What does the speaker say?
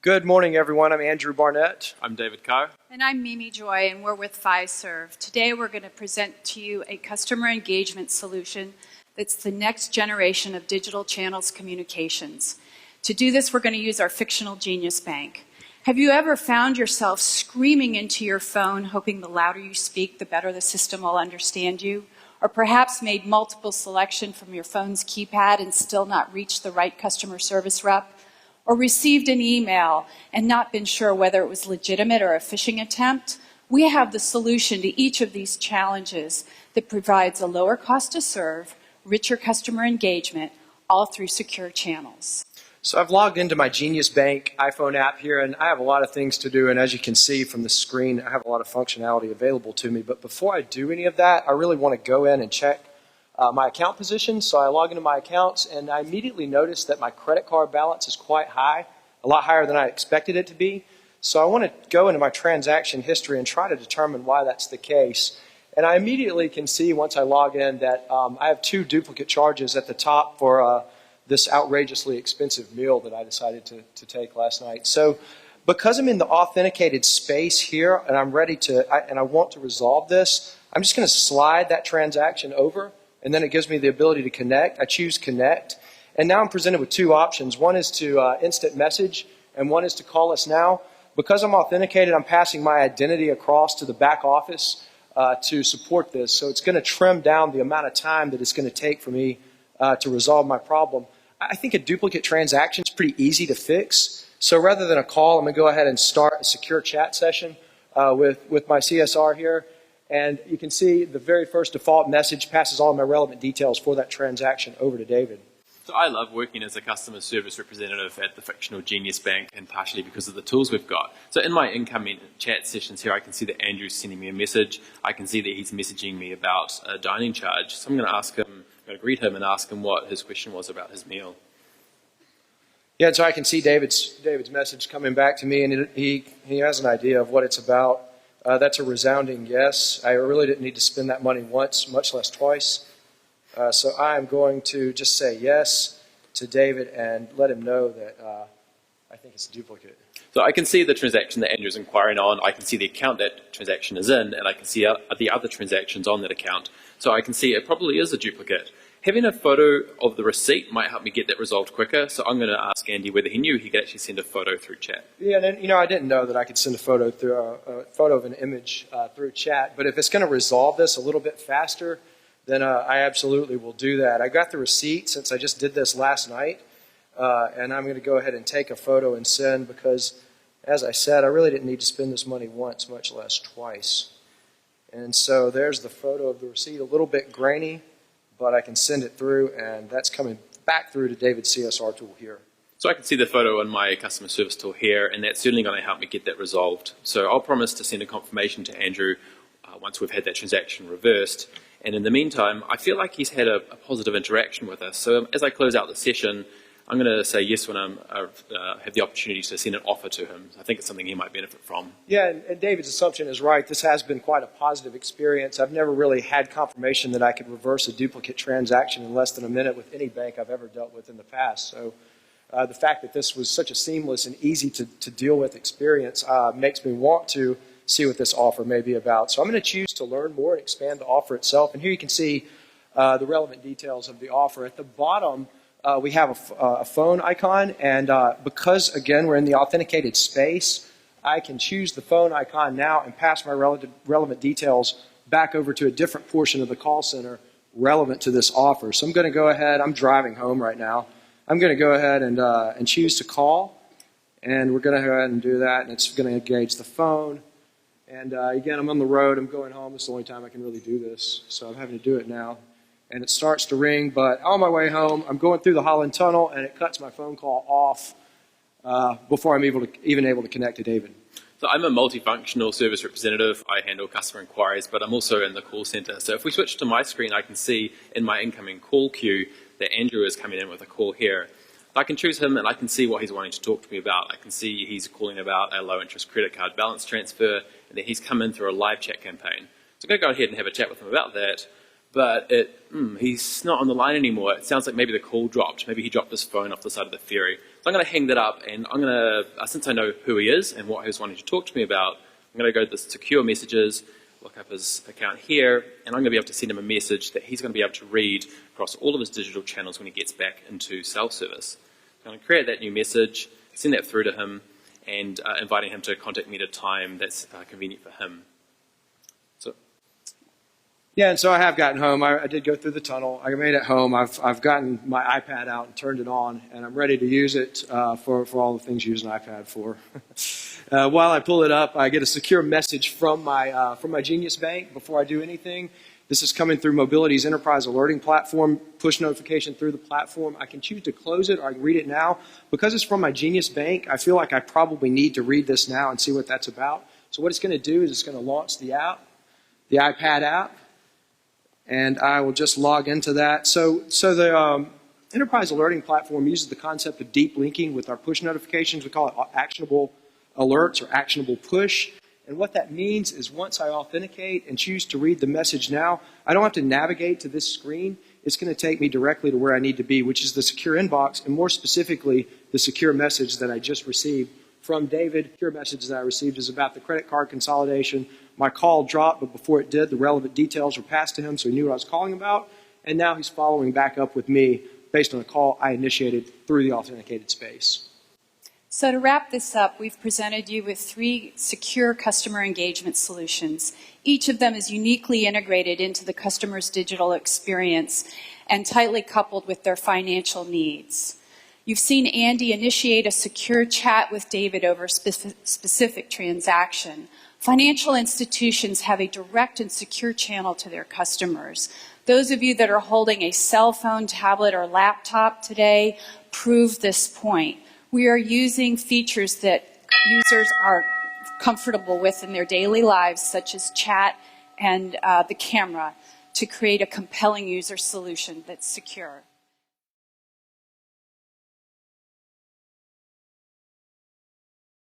Good morning, everyone. I'm Andrew Barnett. I'm David Carr. And I'm Mimi Joy, and we're with Fiserv. Today we're going to present to you a customer engagement solution that's the next generation of digital channels communications. To do this, we're going to use our fictional genius bank. Have you ever found yourself screaming into your phone, hoping the louder you speak, the better the system will understand you? Or perhaps made multiple selections from your phone's keypad and still not reached the right customer service rep? Or received an email and not been sure whether it was legitimate or a phishing attempt? We have the solution to each of these challenges that provides a lower cost to serve, richer customer engagement, all through secure channels. So I've logged into my Genius Bank iPhone app here, and I have a lot of things to do. And as you can see from the screen, I have a lot of functionality available to me. But before I do any of that, I really want to go in and check my account position. So I log into my accounts, and I immediately notice that my credit card balance is quite high, a lot higher than I expected it to be. So I want to go into my transaction history and try to determine why that's the case. And I immediately can see once I log in that I have 2 duplicate charges at the top for this outrageously expensive meal that I decided to take last night. So because I'm in the authenticated space here and I'm ready to, and I want to resolve this, I'm just going to slide that transaction over. And then it gives me the ability to connect. I choose connect. And now I'm presented with 2 options. One is to instant message, and one is to call us now. Because I'm authenticated, I'm passing my identity across to the back office to support this. So it's going to trim down the amount of time that it's going to take for me to resolve my problem. I think a duplicate transaction is pretty easy to fix. So rather than a call, I'm going to go ahead and start a secure chat session with my CSR here. And you can see the very first default message passes all of my relevant details for that transaction over to David. So I love working as a customer service representative at the fictional Genius Bank, and partially because of the tools we've got. So in my incoming chat sessions here, I can see that Andrew's sending me a message. I can see that he's messaging me about a dining charge. So I'm going to ask him, I'm going to greet him and ask him what his question was about his meal. Yeah, so I can see David's message coming back to me, and he has an idea of what it's about. That's a resounding yes. I really didn't need to spend that money once, much less twice. So I'm going to just say yes to David and let him know that I think it's a duplicate. So I can see the transaction that Andrew's inquiring on, I can see the account that transaction is in, and I can see the other transactions on that account. So I can see it probably is a duplicate. Having a photo of the receipt might help me get that resolved quicker, so I'm going to ask Andy whether he knew he could actually send a photo through chat. Yeah, and I didn't know that I could send a photo through a photo of an image through chat, but if it's going to resolve this a little bit faster, then I absolutely will do that. I got the receipt since I just did this last night, and I'm going to go ahead and take a photo and send because, as I said, I really didn't need to spend this money once, much less twice. And so there's the photo of the receipt, a little bit grainy, but I can send it through, and that's coming back through to David's CSR tool here. So I can see the photo on my customer service tool here, and that's certainly going to help me get that resolved. So I'll promise to send a confirmation to Andrew once we've had that transaction reversed. And in the meantime, I feel like he's had a positive interaction with us. So as I close out the session, I'm going to say yes when I have the opportunity to send an offer to him. I think it's something he might benefit from. Yeah, and David's assumption is right. This has been quite a positive experience. I've never really had confirmation that I could reverse a duplicate transaction in less than a minute with any bank I've ever dealt with in the past. So the fact that this was such a seamless and easy to deal with experience makes me want to see what this offer may be about. So I'm going to choose to learn more and expand the offer itself. And here you can see the relevant details of the offer. At the bottom, we have a phone icon, and because, again, we're in the authenticated space, I can choose the phone icon now and pass my relevant details back over to a different portion of the call center relevant to this offer. So I'm going to go ahead, I'm driving home right now, I'm going to go ahead and choose to call, and we're going to go ahead and do that, and it's going to engage the phone. And again, I'm on the road, I'm going home, this is the only time I can really do this, so I'm having to do it now. And it starts to ring, but on my way home, I'm going through the Holland Tunnel, and it cuts my phone call off before I'm even able to connect to David. So I'm a multifunctional service representative. I handle customer inquiries, but I'm also in the call center. So if we switch to my screen, I can see in my incoming call queue that Andrew is coming in with a call here. I can choose him, and I can see what he's wanting to talk to me about. I can see he's calling about a low-interest credit card balance transfer, and that he's come in through a live chat campaign. So I'm going to go ahead and have a chat with him about that. But he's not on the line anymore. It sounds like maybe the call dropped. Maybe he dropped his phone off the side of the ferry. I'm going to hang that up, and I'm going to, since I know who he is and what he was wanting to talk to me about, I'm going to go to the secure messages, look up his account here, and I'm going to be able to send him a message that he's going to be able to read across all of his digital channels when he gets back into self-service. I'm going to create that new message, send that through to him, and inviting him to contact me at a time that's convenient for him. So, Yeah, and so I have gotten home. I did go through the tunnel. I made it home. I've gotten my iPad out and turned it on, and I'm ready to use it for all the things you use an iPad for. While I pull it up, I get a secure message from my Genius Bank before I do anything. This is coming through Mobiliti's enterprise alerting platform, push notification through the platform. I can choose to close it or I can read it now. Because it's from my Genius Bank, I feel like I probably need to read this now and see what that's about. So what it's going to do is it's going to launch the app, the iPad app, and I will just log into that. So the enterprise alerting platform uses the concept of deep linking with our push notifications. We call it actionable alerts or actionable push. And what that means is once I authenticate and choose to read the message now, I don't have to navigate to this screen. It's going to take me directly to where I need to be, which is the secure inbox, and more specifically, the secure message that I just received from David. The secure message that I received is about the credit card consolidation. My call dropped, but before it did, the relevant details were passed to him, so he knew what I was calling about. And now he's following back up with me based on a call I initiated through the authenticated space. So to wrap this up, we've presented you with 3 secure customer engagement solutions. Each of them is uniquely integrated into the customer's digital experience and tightly coupled with their financial needs. You've seen Andy initiate a secure chat with David over a specific transaction. Financial institutions have a direct and secure channel to their customers. Those of you that are holding a cell phone, tablet, or laptop today prove this point. We are using features that users are comfortable with in their daily lives, such as chat and the camera, to create a compelling user solution that's secure.